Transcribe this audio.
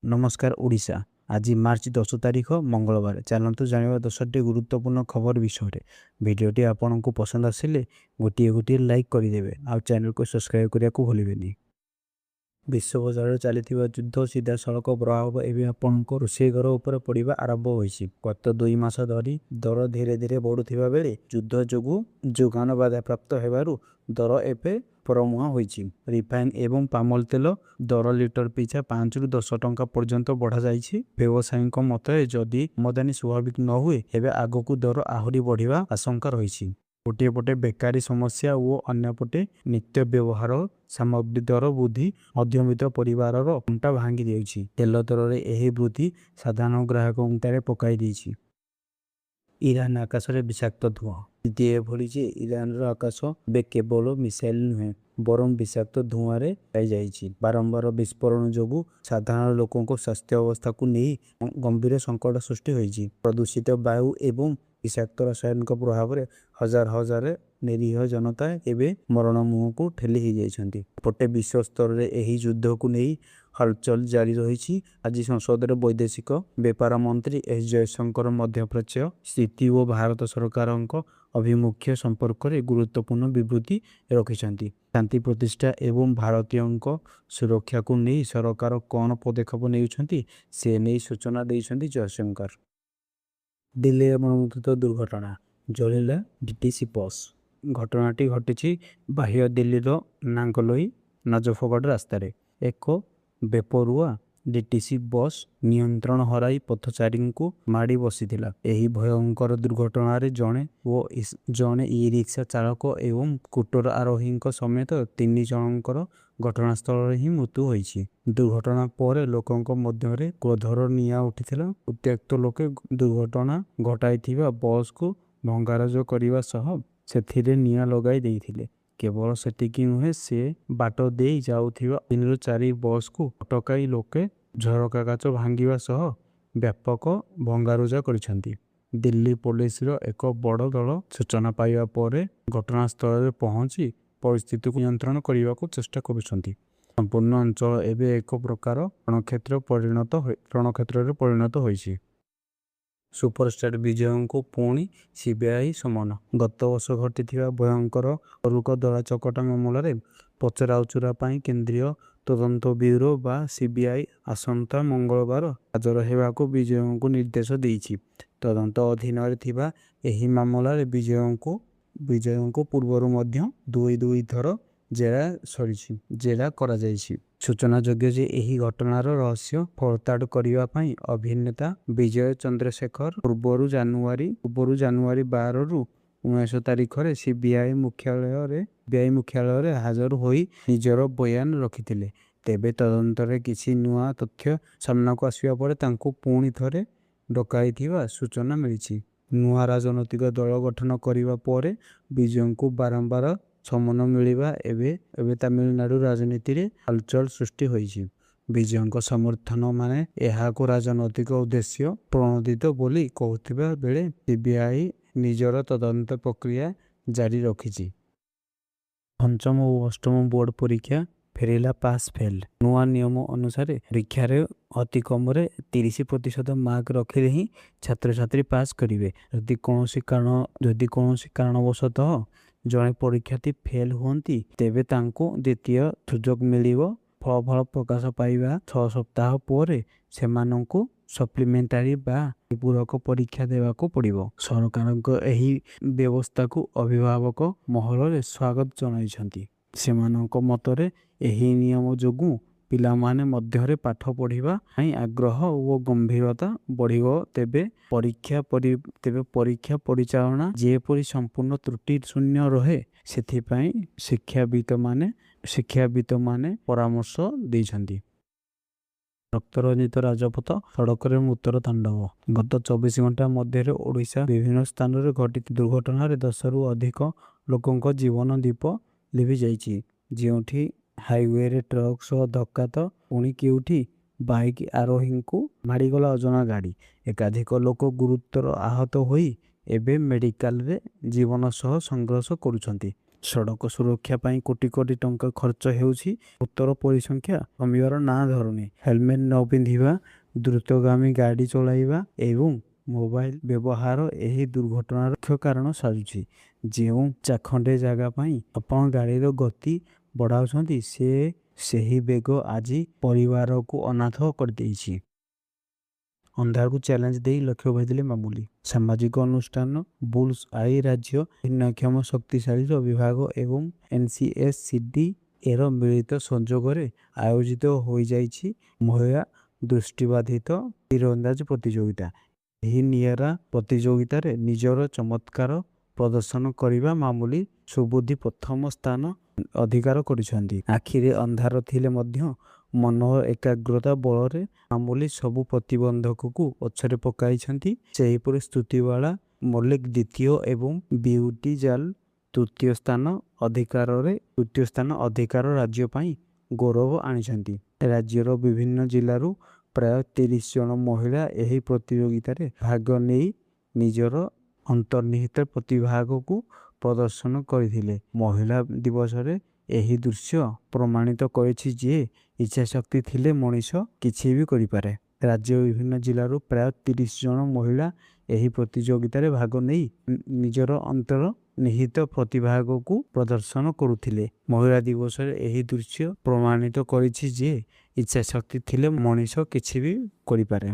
नमस्कार ओडिशा। आज मार्च 10 तारिख मंगलवार। चलतु जाना 10टी गुरुत्वपूर्ण खबर विषय। भिडियोटी आपन को पसंद आसिले गोटे गोटे लाइक करदे आ चैनल को सब्सक्राइब करने को भूलें। विश्व बजार चली युद्ध सीधा सड़क प्रभाव एवं आपण रोषे घर उपर पड़ा आरंभ हो गत 2 मास धरी दर धीरे धीरे बढ़ुवा बेले युद्ध जो जोगान बाधा प्राप्त होगारू दर एवं परमुहा होईछि। रिफाइन एवं पामल तेल दर लिटर पिछा 5 रु 10 टंका पर्यंत बढ़ा जाइछि। व्यवसायी मत जदि आमदानी स्वाभाविक न हुए एवं आग को दर आहरी बढ़िया आशंका रही। गोटे पटे बेकारी समस्या और अन्यपटे नित्य व्यवहार सामग्री दर वृद्धि मध्यमित परिवार अंटा भांगी देछि। तेल दर में यह वृद्धि साधारण ग्राहक पकाई देछि। इरान आकाश में विषाक्त धुआं भली जे इरान आकाश बे केवल मिसाइल नुहे बरम विषाक्त धुआं बारंबार विस्फोरण जो साधारण लोकों स्वास्थ्य अवस्था को नहीं गंभीर संकट सृष्टि होइछि। प्रदूषित वायु एवं विषाक्त रसायन प्रभाव में हजार हजार निरीह जनता एवं मरण मुह को ठेली जाइछन्ति। पटे विश्व स्तर में यही युद्ध को नहीं हलचल जारी रही। आज संसद वैदेशिक व्यापार मंत्री एस जयशंकर मध्यप्राच्य स्थिति और भारत सरकार अभिमुख्य संपर्क में गुरुत्वपूर्ण विवृत्ति रखिछन्ति। शांति प्रतिष्ठा एवं भारतीयों सुरक्षा को नहीं सरकार कौन पदक्षेप नेउछन्ति से नहीं सूचना देइछन्ति जयशंकर। दिल्ली मर्मन्तुद दुर्घटना जलिला डीटीसी बस। घटनाटी घटी बाह्य दिल्लीर नांगलोई नजफगढ़ रास्तार। एक बेपरुआ डीटीसी बस नियंत्रण हराई पथचारी को माड़ी बसीथिला। एही भयंकर दुर्घटना जड़े ई रिक्शा चालक एवं स्कूटर आरोही समेत 3 जनकर घटनास्थल ही मृत्यु होइछि। दुर्घटना पर लोकों मध्य क्रोधर निया उठिथिला। उत्त्यक्त लोके दुर्घटना घटाइथिबा बस को भंगारुज करने सह सेथिरे निया लगाई देइथिले। केवल सेटिकी नुहे से बाट दे जाउथिबा 3 ରୁ 4 बस को अटकाई लोके झरका काच भांगिबा सह व्यापक भंगारुजा करिसेंती। दिल्ली पुलिस एक बड़ दल सूचना पाइबा पर घटनास्थल पहुंची परिस्थिति को नियंत्रण करने को चेष्टा करुछंती। संपूर्ण अंचल एवं एक प्रकार रणक्षेत्र परिणत होइछि। सुपरस्टार विजय को पुणी सीबीआई समन। गत वर्ष घटी भयंकर अरुक दला चकटा मामलें पचराउचरा केंद्रीय तदंत ब्यूरो बा सीबीआई आसंता मंगलवार हाजर होगाको विजय को निर्देश देइछि। तदंत अधीन एही मामलें विजय को पूर्वर मध्य 2 थर जेरा करा जाइछि। सूचना योग्य जे एही घटनार रहस्य फलताड़ करने अभिनेता विजय चंद्रशेखर पूर्व जानुआरी 12 ରୁ 19 तारिख में सीबीआई मुख्यालय हाजर होई निजर बयान रखिथिले। तेबे तदंतर किसी नुआ तथ्य सामना को आसिया परे तांको पुणी थरे डकाइथिबा सूचना मिलिछि। नुआ राजनैतिक दल गठन करिबा परे विजय को बारंबार समन मिलिबा एवं तमिलनाडु राजनीति रे हलचल सृष्टि होइछि। विजय समर्थन माने यह को राजनैतिक उद्देश्य प्रणोदित बोली कहथिबा बेले सीबीआई निजर तदंत प्रक्रिया जारी रखिछि। पंचम और अष्टम बोर्ड परीक्षा फेरिला पास फेल। नुआ नियम अनुसार परीक्षा अति कम 30% मार्क रखिले ही छात्र छात्री पास करेंगे। यदि कौन कारणवशतः जड़े परीक्षार्थी फेल हुंती तेबे तांको द्वितीय सुजोग मिलिबो। फल प्रकाश पाइबा 6 सप्ताह पर सेमानंको सप्लीमेंटारी बा पूरक परीक्षा देवाको पड़िबो। सरकार एही व्यवस्था को अभिभावक महल स्वागत जनाइछन्ति। सेमानंको मतरे एही नियम जोगु पिला माने मध्यरे पाठ पढ़िबा आग्रह और गंभीरता बढ़िबो। तेबे परीक्षा परिचालना जेपरि संपूर्ण त्रुटि शून्य रहे सेथिपाई शिक्षाविद माने परामर्श दैछन्ति। रक्तरंजित राजपथ सड़क मृत्युर तांडव। गत 24 घंटा मध्य ओडिशा विभिन्न स्थान में घटित दुर्घटना 10 ରୁ अधिक लोकों जीवन दीप लिभि जाइछि। जोठी हाईवे रे ट्रक सह धक्का तो पुणी केउठी बाइक आरोही को माड़गला अजना गाड़ी। एकाधिक लोक गुरुतर आहत होई एबे मेडिकल रे जीवन सह संघर्ष करुछन्ति। ସଡ଼କ ସୁରକ୍ଷା ପାଇଁ କୋଟି କୋଟି ଟଙ୍କା ଖର୍ଚ୍ଚ ହେଉଛି। ଉତ୍ତର ପରିସଂଖ୍ୟା କମିବାର ନାଁ ଧରୁନି। ହେଲମେଟ ନ ପିନ୍ଧିବା, ଦ୍ରୁତଗାମୀ ଗାଡ଼ି ଚଳାଇବା ଏବଂ ମୋବାଇଲ ବ୍ୟବହାର ଏହି ଦୁର୍ଘଟଣାର ମୁଖ୍ୟ କାରଣ ସାଜୁଛି। ଯେଉଁ ଚାଖଣ୍ଡେ ଜାଗା ପାଇଁ ଆପଣ ଗାଡ଼ିର ଗତି ବଢ଼ାଉଛନ୍ତି ସେହି ବେଗ ଆଜି ପରିବାରକୁ ଅନାଥ କରିଦେଇଛି। ଅନ୍ଧାରକୁ ଚ୍ୟାଲେଞ୍ଜ ଦେଇ ଲକ୍ଷ୍ୟ ଭେଦିଲେ ମାମୁଲି। ସାମାଜିକ ଅନୁଷ୍ଠାନ ବୁଲ୍ସ ଆଇ ରାଜ୍ୟ ଭିନ୍ନକ୍ଷମ ଶକ୍ତିଶାଳୀର ବିଭାଗ ଏବଂ NCSCD ଏର ମିଳିତ ସଂଯୋଗରେ ଆୟୋଜିତ ହୋଇଯାଇଛି ମହିଳା ଦୃଷ୍ଟିବାଧିତ ତୀରନ୍ଦାଜ ପ୍ରତିଯୋଗିତା। ଏହି ନିଆରା ପ୍ରତିଯୋଗିତାରେ ନିଜର ଚମତ୍କାର ପ୍ରଦର୍ଶନ କରିବା ମାମୁଲି ସୁବୁଦ୍ଧି ପ୍ରଥମ ସ୍ଥାନ ଅଧିକାର କରିଛନ୍ତି। ଆଖିରେ ଅନ୍ଧାର ଥିଲେ ମଧ୍ୟ ମନର ଏକାଗ୍ରତା ବଳରେ ମାମୁଲି ସବୁ ପ୍ରତିବନ୍ଧକକୁ ପଛରେ ପକାଇଛନ୍ତି। ସେହିପରି ସ୍ତୁତିବାଳା ମଲ୍ଲିକ ଦ୍ୱିତୀୟ ଏବଂ ବିୟୁଟି ଜାଲ ତୃତୀୟ ସ୍ଥାନ ଅଧିକାର ରାଜ୍ୟ ପାଇଁ ଗୌରବ ଆଣିଛନ୍ତି। ରାଜ୍ୟର ବିଭିନ୍ନ ଜିଲ୍ଲାରୁ ପ୍ରାୟ 30 ଜଣ ମହିଳା ଏହି ପ୍ରତିଯୋଗିତାରେ ଭାଗ ନେଇ ନିଜର ଅନ୍ତର୍ନିହିତ ପ୍ରତିଭାକୁ ପ୍ରଦର୍ଶନ କରିଥିଲେ। ମହିଳା ଦିବସରେ ଏହି ଦୃଶ୍ୟ ପ୍ରମାଣିତ କରିଛି ଯେ ଇଚ୍ଛାଶକ୍ତି ଥିଲେ ମଣିଷ କିଛି ବି କରିପାରେ। ରାଜ୍ୟର ବିଭିନ୍ନ ଜିଲ୍ଲାରୁ ପ୍ରାୟ 30 ଜଣ ମହିଳା ଏହି ପ୍ରତିଯୋଗିତାରେ ଭାଗ ନେଇ ନିଜର ଅନ୍ତର୍ନିହିତ ପ୍ରତିଭାକୁ ପ୍ରଦର୍ଶନ କରୁଥିଲେ। ମହିଳା ଦିବସରେ ଏହି ଦୃଶ୍ୟ ପ୍ରମାଣିତ କରିଛି ଯେ ଇଚ୍ଛାଶକ୍ତି ଥିଲେ ମଣିଷ କିଛି ବି କରିପାରେ।